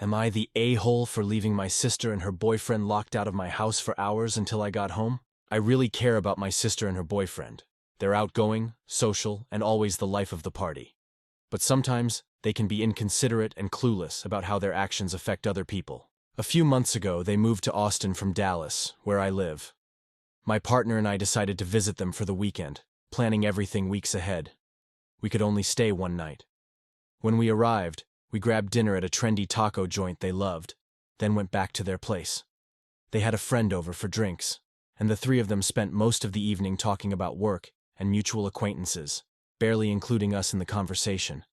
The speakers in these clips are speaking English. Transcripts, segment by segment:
Am I the a-hole for leaving my sister and her boyfriend locked out of my house for hours until I got home? I really care about my sister and her boyfriend. They're outgoing, social, and always the life of the party. But sometimes, they can be inconsiderate and clueless about how their actions affect other people. A few months ago, they moved to Austin from Dallas, where I live. My partner and I decided to visit them for the weekend, planning everything weeks ahead. We could only stay one night. When we arrived, we grabbed dinner at a trendy taco joint they loved, then went back to their place. They had a friend over for drinks, and the three of them spent most of the evening talking about work and mutual acquaintances, barely including us in the conversation.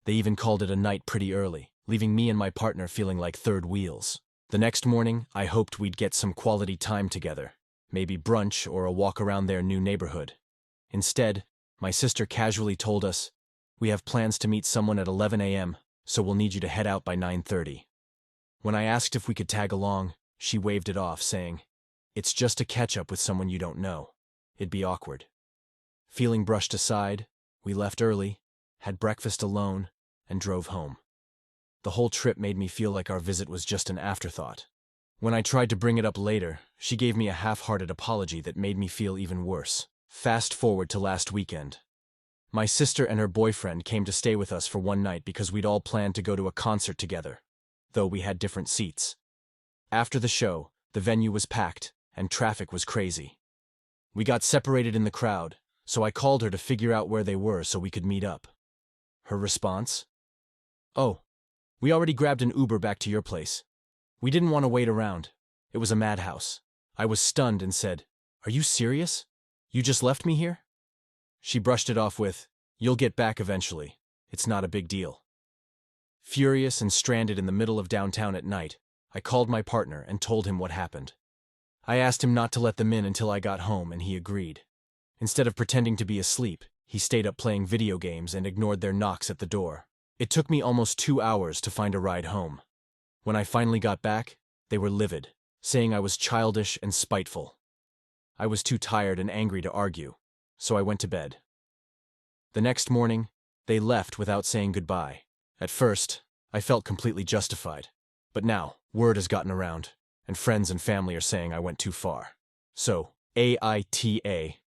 They even called it a night pretty early, leaving me and my partner feeling like third wheels. The next morning, I hoped we'd get some quality time together, maybe brunch or a walk around their new neighborhood. Instead, my sister casually told us, "We have plans to meet someone at 11 a.m., so we'll need you to head out by 9:30. When I asked if we could tag along, she waved it off, saying, "It's just a catch-up with someone you don't know. It'd be awkward." Feeling brushed aside, we left early, had breakfast alone, and drove home. The whole trip made me feel like our visit was just an afterthought. When I tried to bring it up later, she gave me a half-hearted apology that made me feel even worse. Fast forward to last weekend. My sister and her boyfriend came to stay with us for one night because we'd all planned to go to a concert together, though we had different seats. After the show, the venue was packed, and traffic was crazy. We got separated in the crowd, so I called her to figure out where they were so we could meet up. Her response? "Oh, we already grabbed an Uber back to your place. We didn't want to wait around. It was a madhouse." I was stunned and said, "Are you serious? You just left me here?" She brushed it off with, "You'll get back eventually. It's not a big deal." Furious and stranded in the middle of downtown at night, I called my partner and told him what happened. I asked him not to let them in until I got home, and he agreed. Instead of pretending to be asleep, he stayed up playing video games and ignored their knocks at the door. It took me almost 2 hours to find a ride home. When I finally got back, they were livid, saying I was childish and spiteful. I was too tired and angry to argue, so I went to bed. The next morning, they left without saying goodbye. At first, I felt completely justified, but now, word has gotten around, and friends and family are saying I went too far. So, AITA,